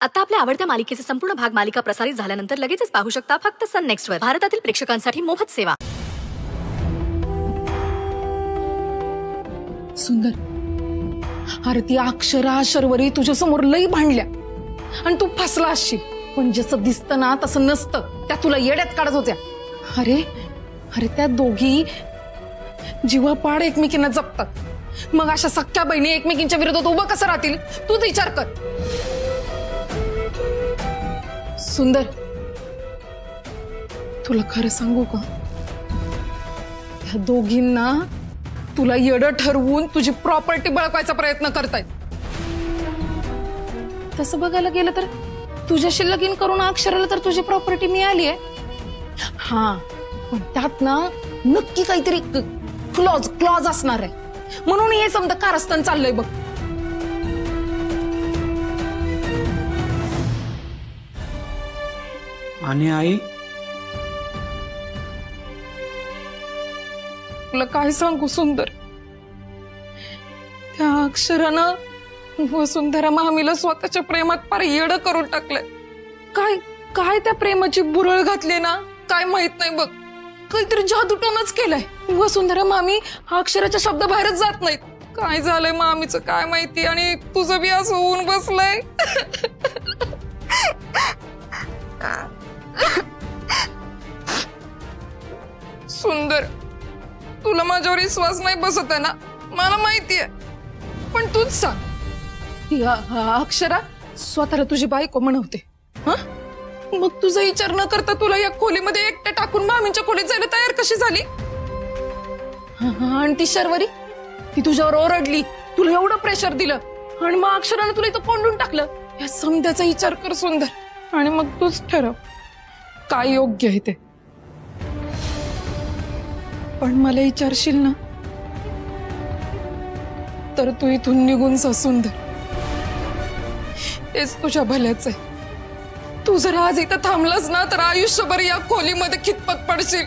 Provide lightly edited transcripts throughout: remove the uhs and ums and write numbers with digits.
आता आपल्या आवडत्या मालिकेचे संपूर्ण भाग मालिका प्रसारित झाल्यानंतर लगेचच पाहू शकता फक्त सन नेक्स्ट वर. भारतातील प्रेक्षकांसाठी मोफत सेवा. सुंदर, अरे ती अक्षरा शर्वरी तुझ्या समोर लई भांडल्या आणि तू फसला असशील, पण जसं दिसतं ना तसं नसतं. त्या तुला येड्यात काढत होत्या. अरे अरे त्या दोघी जीवापाड एकमेकींना जपतात, मग अशा सख्या बहिणी एकमेकींच्या विरोधात उभं कसं राहतील? तूच विचार कर. सुंदर, तुला खरं सांगू का, ह्या दोघींना तुला येडं ठरवून तुझी प्रॉपर्टी बळकवायचा प्रयत्न करतायत. तसं बघायला गेलं तर तुझ्याशी लगीन करून अक्षराला तर तुझी प्रॉपर्टी मिळाली आहे. हा, पण त्यात ना नक्की काहीतरी क्लॉज असणार आहे, म्हणून हे समजा कारस्थान चाललंय बघ. आणि आई, तुला काय सांगू सुंदर, त्या अक्षरानं वसुंधरा मामीला स्वतःच्या प्रेमात फार येडं करून टाकलंय. काय काय त्या प्रेमाची बुरळ घातली ना, काय माहित नाही बघ. काहीतरी जादूटोनच केलंय. वसुंधरा मामी अक्षराच्या शब्द बाहेरच जात नाहीत. काय झालंय मामीचं काय माहिती, आणि तुझं बी असं होऊन बसलंय. सुंदर, तुला माझ्यावर विश्वास नाही बसत आहे ना, मला माहितीये, पण तूच सांग, अक्षरा स्वतःला तुझी बायको म्हणवते, मग तुझा विचार न करता तुला या खोलीमध्ये एकटं टाकून मामींच्या खोलीत जायला तयार कशी झाली? आणि ती शर्वरी, ती तुझ्यावर ओरडली, तुला एवढं प्रेशर दिलं, आणि मग अक्षरानं तुला इथं कोंडून टाकलं. या समध्याचा विचार कर सुंदर, आणि मग तूच ठरव काय योग्य आहे ते. पण मला विचारशील ना तर तू इथून निघून जा सुंदर, तेच तुझ्या भल्याच आहे. तू जर आज इथं थांबलास ना तर आयुष्यभर या खोलीमध्ये खितपत पडशील,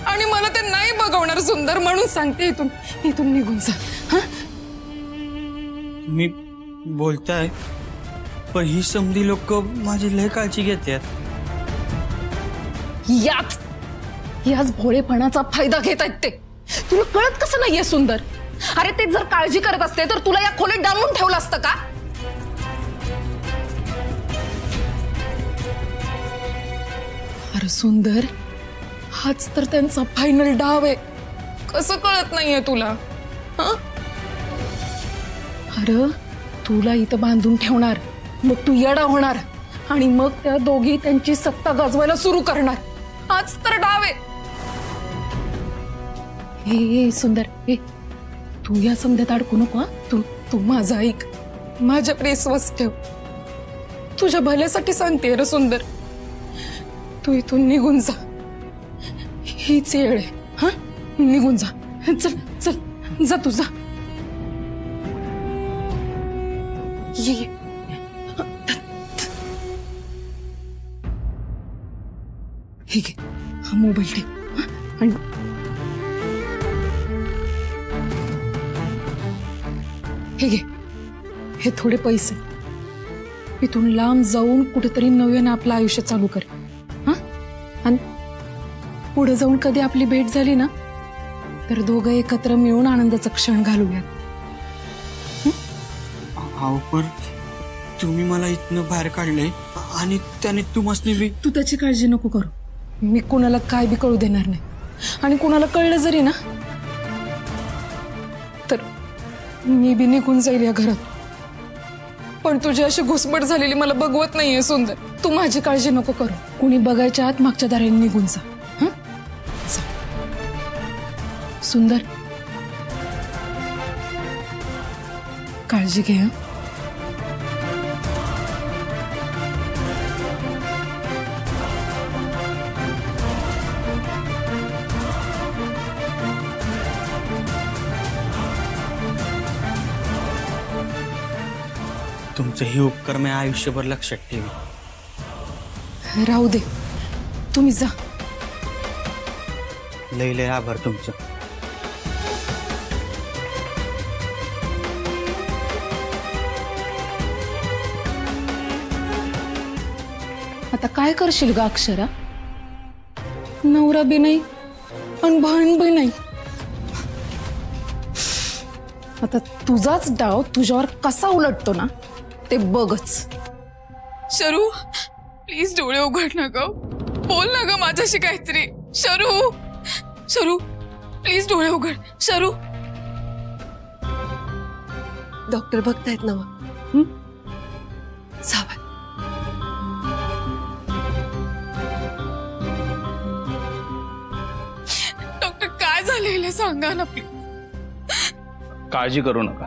आणि मला ते नाही बघवणार सुंदर, म्हणून सांगते इथून इथून निघून जा. मी बोलताय, पण ही समधी लोक माझी लय काळजी घेतात. याच भोळेपणाचा फायदा घेत आहेत ते. तुला कळत कसं नाहीये सुंदर? अरे ते जर काळजी करत असते तर तुला या खोलीत डांबून ठेवलं असतं का? अरे सुंदर, हाच तर त्यांचा फायनल डाव आहे. कसं कळत नाहीये तुला? अरे तुला इथं बांधून ठेवणार, मग तू येडा होणार, आणि मग त्या दोघी त्यांची सत्ता गाजवायला सुरू करणार. हाच तर डाव आहे. हे सुंदर, हे तू या समध्यात अडकू नको. तू माझा ऐक, माझ्यावर विश्वास ठेव. तुझ्या भल्यासाठी सांगते रे सुंदर, तू इथून निघून जा. हीच येळ आहे. निघून जा. चल चल, जा तू, जा. ये. ठीक आहे, हा मोबाईल ठेव. आणि हे घे, हे थोडे पैसे. इथून लांब जाऊन कुठेतरी नवीन आपलं आयुष्य चालू कर. आणि पुढे जाऊन कधी आपली भेट झाली ना तर दोघं एकत्र मिळून आनंदाचा क्षण घालूयात. पण तुम्ही मला इथनं बाहेर काढलंय, आणि त्याने तू त्याची काळजी नको करू. मी कुणाला काय बी कळू देणार नाही, आणि कुणाला कळलं जरी ना तर मी बी निघून जाईल या घरात. पण तुझी अशी घुसमट झालेली मला बघवत नाहीये सुंदर. तू माझी काळजी नको करू. कुणी बघायच्या आत मागच्या दाराने निघून जा. सुंदर, काळजी घे. तुमचं हे उपकार मी आयुष्यभर लक्षात ठेवी. राहू दे, तुम्ही जा. लय लय आभार तुमचं. आता काय करशील ग अक्षरा? नवरा बी नाही आणि बहीण बी नाही. आता तुझाच डाव तुझ्यावर कसा उलटतो ना ते बघच. शरू प्लीज डोळे उघड ना ग, बोल ना ग माझ्याशी काहीतरी. शरू शरू प्लीज डोळे उघड. शरू डॉक्टर बघतायत ना मग. जावं. डॉक्टर काय झालेलं सांगा ना प्लीज. काळजी करू नका,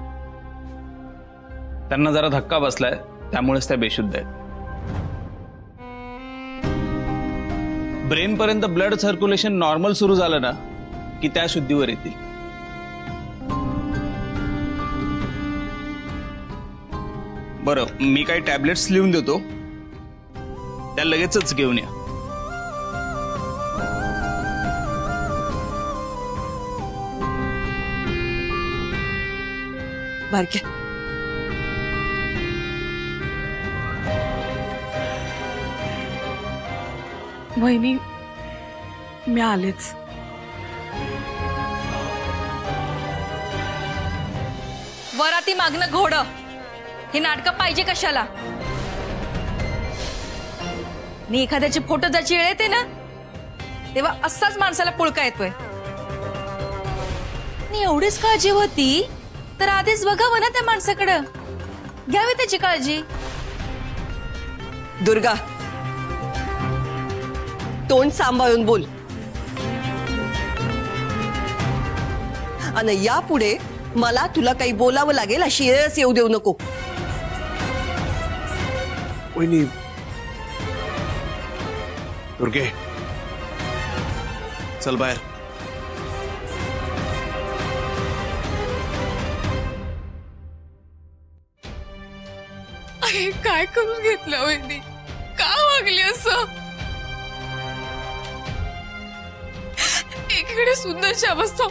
त्यांना जरा धक्का बसलाय त्यामुळेच त्या बेशुद्ध आहेत. ब्रेन पर्यंत ब्लड सर्क्युलेशन नॉर्मल सुरू झालं ना की त्या शुद्धीवर येतील. बरं, मी काही टॅबलेट्स लिहून देतो, त्या लगेचच घेऊन या. बारक्या वहिनी मी आलेच. वराती मागणं घोडं हे नाटकं पाहिजे कशाला? मी एखाद्याची फोटो ज्याची वेळ येते ना तेव्हा असाच माणसाला पुळका येतोय. आणि एवढीच काळजी होती तर आधीच बघावं ना त्या माणसाकडं, घ्यावी त्याची काळजी. दुर्गा तोंड सांभाळून बोल. आणि यापुढे मला तुला काही बोलावं लागेल अशी येस येऊ देऊ नको. वहिनी, दुर्गे चल बाहेर. अरे काय करून घेतलं वहिनी, का वागली असं? एकीकडे सुंदरची अवस्था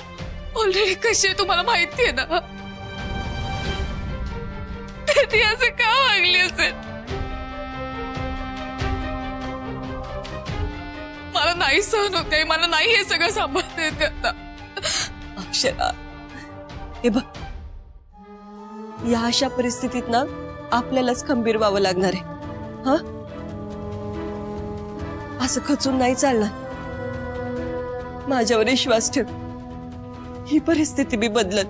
ऑलरेडी कशी आहे तुम्हाला माहितीये ना, तर ती असं का वागली असेल? मला नाही सहन होते, मला नाही हे सगळं सांभाळता येते आता. अक्षरा हे बघ, या अशा परिस्थितीत ना आपल्यालाच खंबीर व्हावं लागणार आहे. हा, असं खचून नाही चालणार. माझ्यावर विश्वास ठेव, ही परिस्थिती मी बदलत.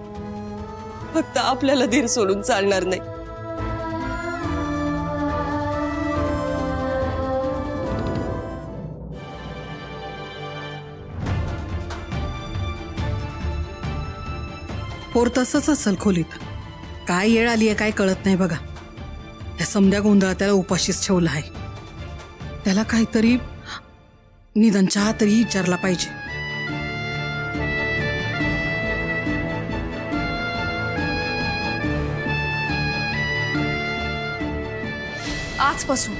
फक्त आपल्याला धीर सोडून चालणार नाही. पोर तसंच असेल खोलीत. काय येळ आली आहे काय कळत नाही बघा. त्या समद्या गोंधळात त्याला उपाशीच ठेवलं आहे. त्याला काहीतरी निदान चहा तरी विचारला पाहिजे. आजपासून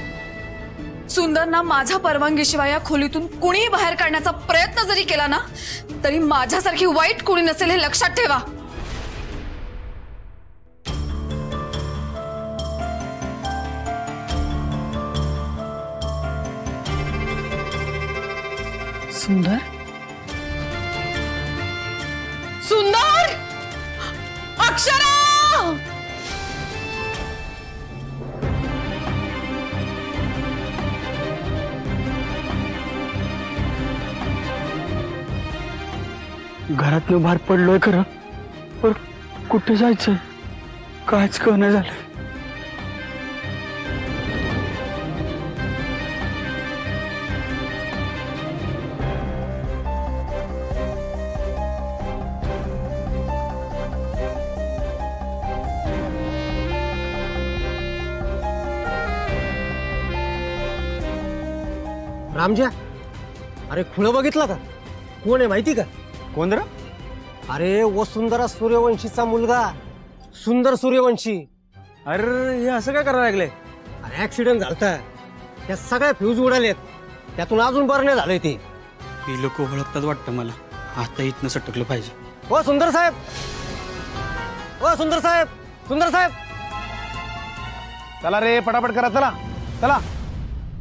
सुंदरना माझ्या परवानगीशिवाय या खोलीतून कुणीही बाहेर काढण्याचा प्रयत्न जरी केला ना तरी माझ्यासारखी वाईट कुणी नसेल हे लक्षात ठेवा. सुंदर, सुंदर, अक्षरा! घरातनं बाहेर पडलोय खरं, पण कुठे जायचंय कायच कळना झालं. रामजा, अरे खुळ बघितला का? कोण आहे माहिती का? कोण रे? अरे वसुंधरा सूर्यवंशीचा मुलगा सुंदर सूर्यवंशी. अरे हे असं काय करायला लागले? अरे ऍक्सिडेंट झालता, त्या सगळ्या फ्यूज उडालेत, त्यातून अजून बरं नाही झालंय. ते ही लोक ओळखतात वाटतं मला. आता इथनं सटकलं पाहिजे. ओ सुंदर साहेब, ओ सुंदर साहेब, सुंदर साहेब, चला रे पटापट करा, चला चला.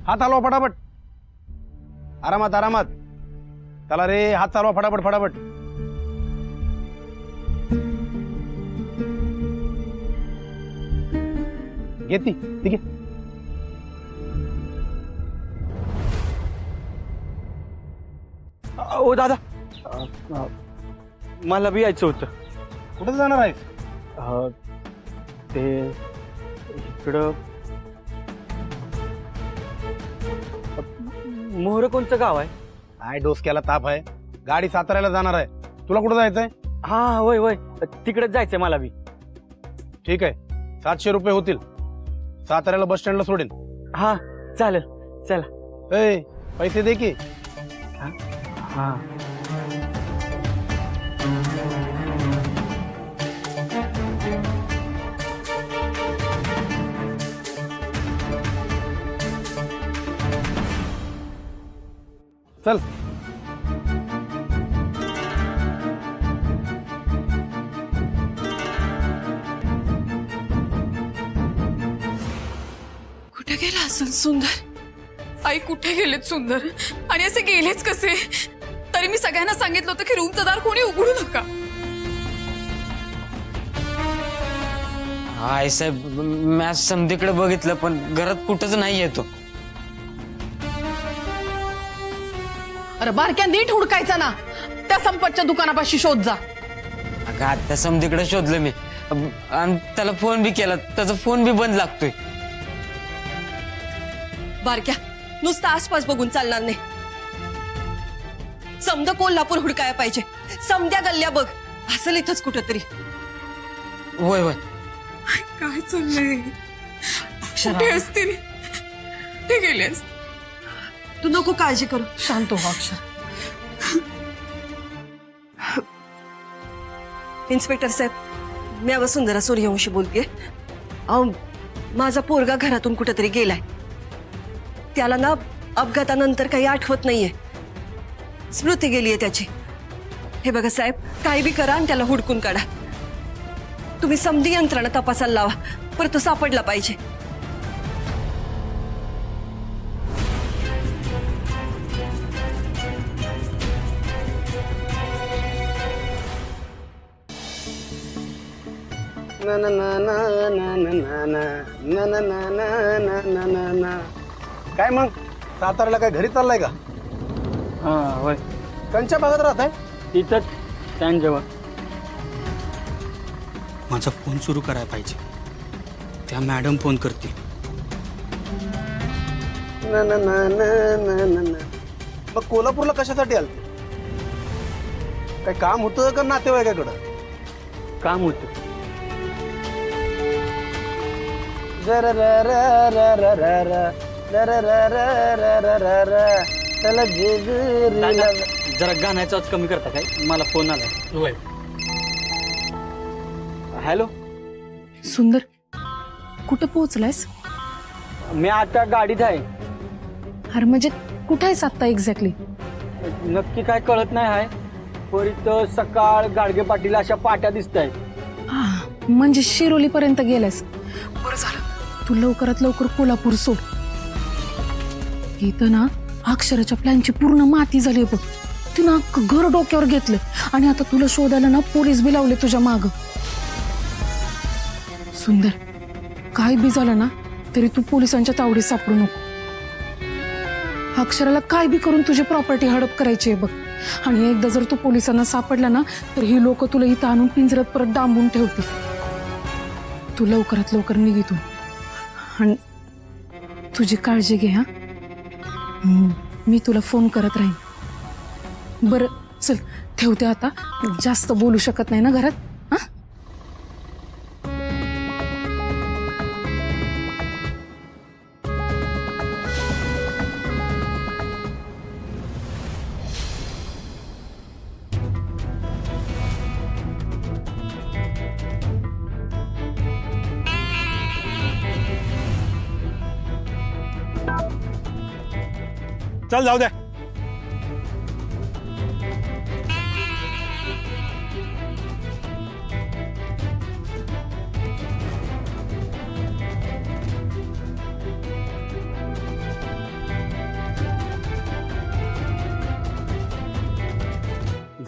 हात चालवा फटाफट. आरामात आरामात. चला रे, हात चालवा फटाफट फटाफट. घेती ठीक आहे. ओ दादा, मला बी यायचं होतं. कुठे जाणार आहेस? ते इकडं मोहर कोणचं गाव आहे? काय डोसक्याला ताप आहे. गाडी साताऱ्याला जाणार आहे. तुला कुठं जायचंय? हा होय होय, तिकडेच जायचंय मला बी. ठीक आहे, 700 रुपये होतील. साताऱ्याला बस स्टँडला सोडेन. हा चालेल, चला. ए, पैसे दे की. हा चल. कुठे गेला असेल सुंदर? आई कुठे गेलेत सुंदर? आणि असे गेलेच कसे? तरी मी सगळ्यांना सांगितलं होतं की रूमचं दार कोणी उघडू नका. आई साहेब, मी समधीकडे बघितलं पण घरात कुठंच नाही येतो. अरे बारक्या, नीट हुडकायचा ना. त्या संपतच्या दुकानापाशी शोध जा. त्या समधीकडे शोधलं मी आणि त्याला फोन बी केला, त्याचा फोन बी बंद लागतोय. बारक्या, नुसतं आसपास बघून चालणार नाही. समद कोल्हापूर हुडकाया पाहिजे. समद्या गल्ल्या बघ, असेल इथंच कुठंतरी. होय होय. काय चाललंय? कुठे असतील? ते गेले असतील. तू नको काळजी करू. शांत हो अक्षर. इन्स्पेक्टर साहेब, मी वसुंधरा सूर्यवंशी बोलतेय. माझा पोरगा घरातून कुठेतरी गेलाय. त्याला ना अपघातानंतर काही आठवत नाहीये. स्मृती गेलीये त्याची. हे बघा साहेब, काही बी करा आणि त्याला हुडकून काढा. तुम्ही समधी यंत्रणा तपासायला लावा, परत तो सापडला पाहिजे. काय मग, साताऱ्याला काय घरी चाललाय का? हा होय. कंच्या भागात राहत आहे? तिथंच त्यांच्याजवळ. माझा फोन सुरू करायला पाहिजे. त्या मॅडम फोन करतील. मग कोल्हापूरला कशासाठी आलते? काय काम होतं का नातेवाईकाकडं? काम होतं. जरा गाण्याचा कमी करता काय? मला फोन आला. हॅलो सुंदर, कुठं पोहोचलायस? मी आता गाडीत आहे. अरे म्हणजे कुठे आहेस आता एक्झॅक्टली? नक्की काय कळत नाही आहे. परित सकाळ गाडगे पाटील अशा पाट्या दिसत आहेत. हा, म्हणजे शिरोली पर्यंत गेलायस. बरं झालं, तू लवकरात लवकर कोल्हापूर सोड. इथं ना अक्षराच्या प्लॅनची पूर्ण माती झाली बघ. तिनं अख्खं घर डोक्यावर घेतलं आणि आता तुला शोधायला ना पोलीस बी लावले तुझ्या माग. सुंदर, काय बी झालं ना तरी तू पोलिसांच्या तावडीत सापडू नको. अक्षराला काय बी करून तुझी प्रॉपर्टी हडप करायची आहे बघ. आणि एकदा जर तू पोलिसांना सापडला ना तर ही लोक तुला इथं आणून पिंजऱ्यात परत डांबून ठेवतील. तू लवकरात लवकर निघितून आणि तुझी काळजी घे. हा, मी तुला फोन करत राहीन. बरं चल, ठेवते आता. जास्त बोलू शकत नाही ना घरात. हा, चल जाऊ द्या.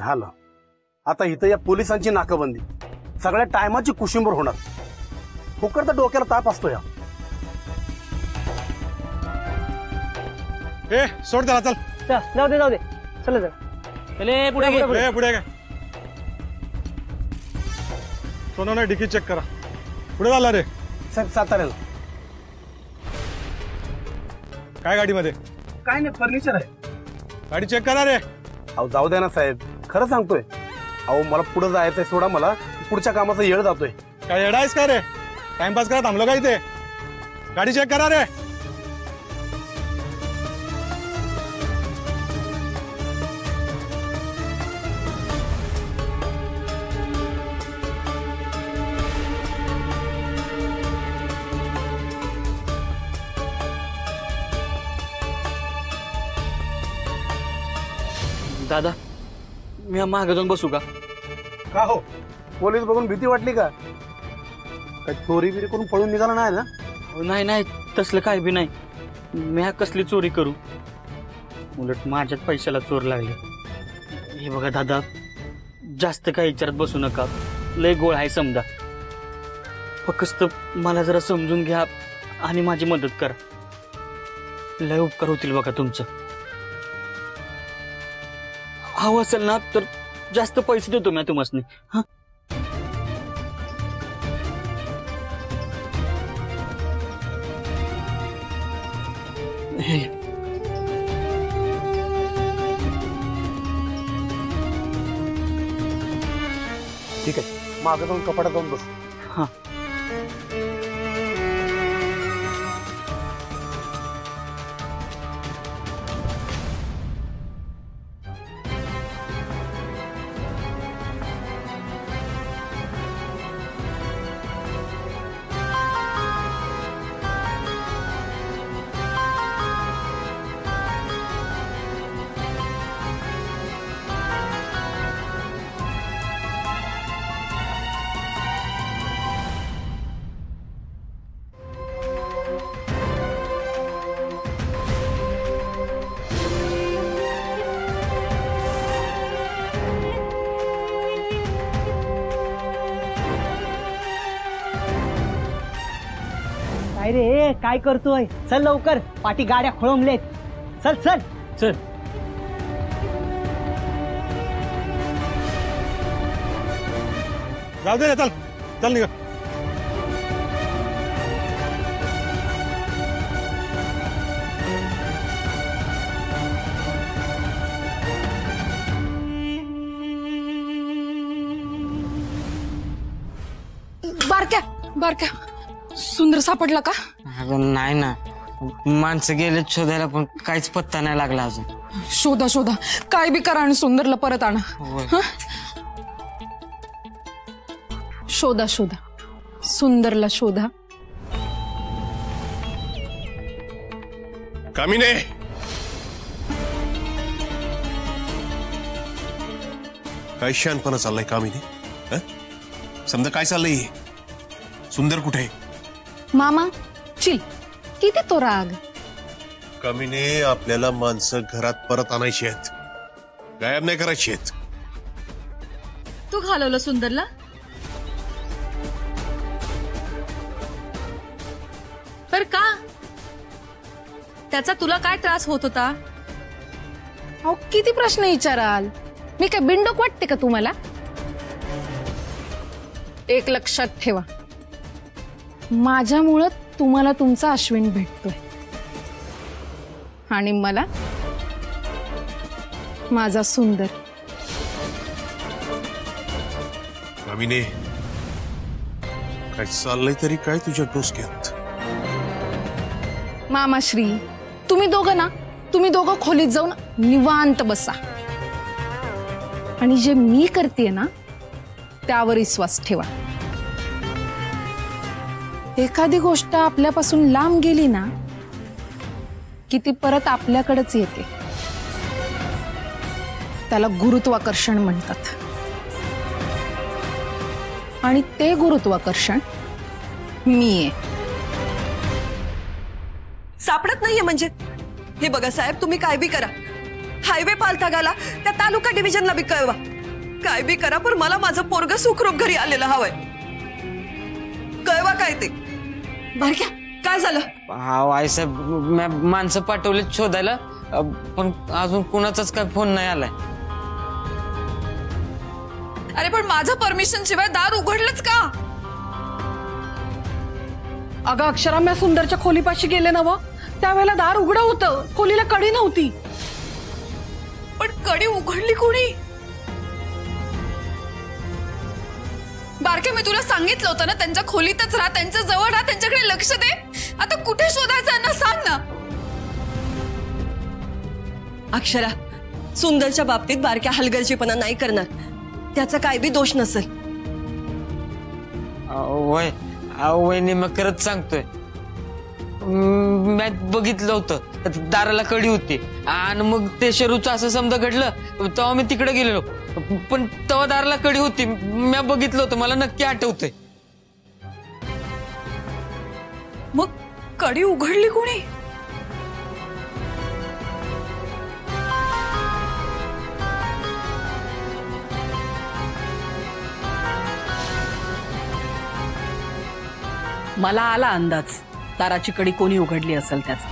झालं. आता इथं या पोलिसांची नाकाबंदी सगळ्या टायमाची कुशिंबर होणार. फुकर तर डोक्याला ताप असतो या. ए सोड त्याला, चल जाऊ दे चला चले पुढे पुढे काय सोनो नाही डिकी चेक करा. पुढे झाला रे साताऱ्याला. काय गाडीमध्ये? काय नाही, फर्निचर आहे. गाडी चेक करा रे. अहो जाऊ द्या ना साहेब, खरं सांगतोय. अहो मला पुढे जायचंय, सोडा मला. पुढच्या कामाचा येळ जातोय. काय येडा आहेस का रे? टाइमपास करा थांबलो का इथे? गाडी चेक करा रे. दादा मी मागे जाऊन बसू का? का हो, पोलीस बघून भीती वाटली का? काय चोरी बिरी करून पळून निघाला नाही ना? नाही तसलं काय बी नाही. मी कसली चोरी करू? उलट माझ्याच पैशाला चोर लागले. हे बघा दादा, जास्त काही विचारत बसू नका. लय गोळ आहे समजा. फक्त मला जरा समजून घ्या आणि माझी मदत करा. लय उपकार होतील बघा तुमचं. हवं असेल ना तर जास्त पैसे देतो मी तुम्हाला. हा ठीक आहे, मागे जाऊन कपाटात जाऊन बस. हा काय रे, काय करतोय? चल लवकर, पाठी गाड्या खोळंबलेत. चल चल चल. जाऊ दे रे, चल चल निघा. बारक्या सुंदर सापडला का? अगं नाही ना, माणसं गेले शोधायला पण काहीच पत्ता नाही लागला अजून. शोधा काय बी करा आणि सुंदरला परत आणा. हं? शोधा सुंदरला शोधा. कामिने, काय शानपणा चाललाय कामिने? समजा काय चाललंय? सुंदर कुठे? मामा चिल, किती तो राग. कामिने, आपल्याला माणसं घरात परत आणायची आहेत, गायब नाही करायची आहेत. तू घालवलं सुंदरला? पर का? त्याचा तुला काय त्रास होत होता? अहो किती प्रश्न विचाराल. मी काय बिंडोक वाटते का तुम्हाला? एक लक्षात ठेवा, माझ्यामुळं तुम्हाला तुमचा अश्विन भेटतोय आणि मला माझा सुंदर. कामिने, काय चाललंय तरी काय तुझ्या डोसक्यात? मामाश्री, तुम्ही दोघं खोलीत जाऊन निवांत बसा आणि जे मी करते ना त्यावर विश्वास ठेवा. एखादी गोष्ट आपल्यापासून लांब गेली ना की ती परत आपल्याकडेच येते. त्याला गुरुत्वाकर्षण म्हणतात आणि ते गुरुत्वाकर्षण मी आहे. सापडत नाहीये म्हणजे? हे बघा साहेब, तुम्ही काय बी करा, हायवे पालथा घाला, त्या तालुका डिव्हिजनला बी कळवा. काय बी करा पण मला माझं पोरग सुखरूप घरी आलेलं हवंय. कळवा काय ते. बारक्या काय झालं? आईसाहेब मी माणसं पाठवले शोधायला, पण अजून कुणाचाच काय फोन नाही आलाय. अरे पण माझं परमिशन शिवाय दार उघडलंच का? अगं अक्षरा, मी सुंदरच्या खोलीपाशी गेले ना, त्यावेळेला दार उघडं होतं, खोलीला कडी नव्हती. पण कडी उघडली कोणी? बारके, मी तुला सांगितलं होतं ना त्यांच्या खोलीतच राहा, त्यांच्या जवळ राहा, त्यांच्याकडे लक्ष दे. आता कुठे शोधायचं ना सांग ना. अक्षरा, सुंदरच्या बाबतीत बारक्या हलगर्जीपणा नाही करणार. त्याचा काय बी दोष नसेल. वहिनी मग खरंच सांगतोय, मी बघितलं होतं दाराला कडी होती आणि मग ते शरूचं असं समजा घडलं तेव्हा मी तिकडे गेलेलो, पण तेव्हा दाराला कडी होती. मी बघितलं होतं, मला नक्की आठवतंय. मग कडी उघडली कोणी? मला आला अंदाज, दाराची कडी कोणी उघडली असेल त्याचा.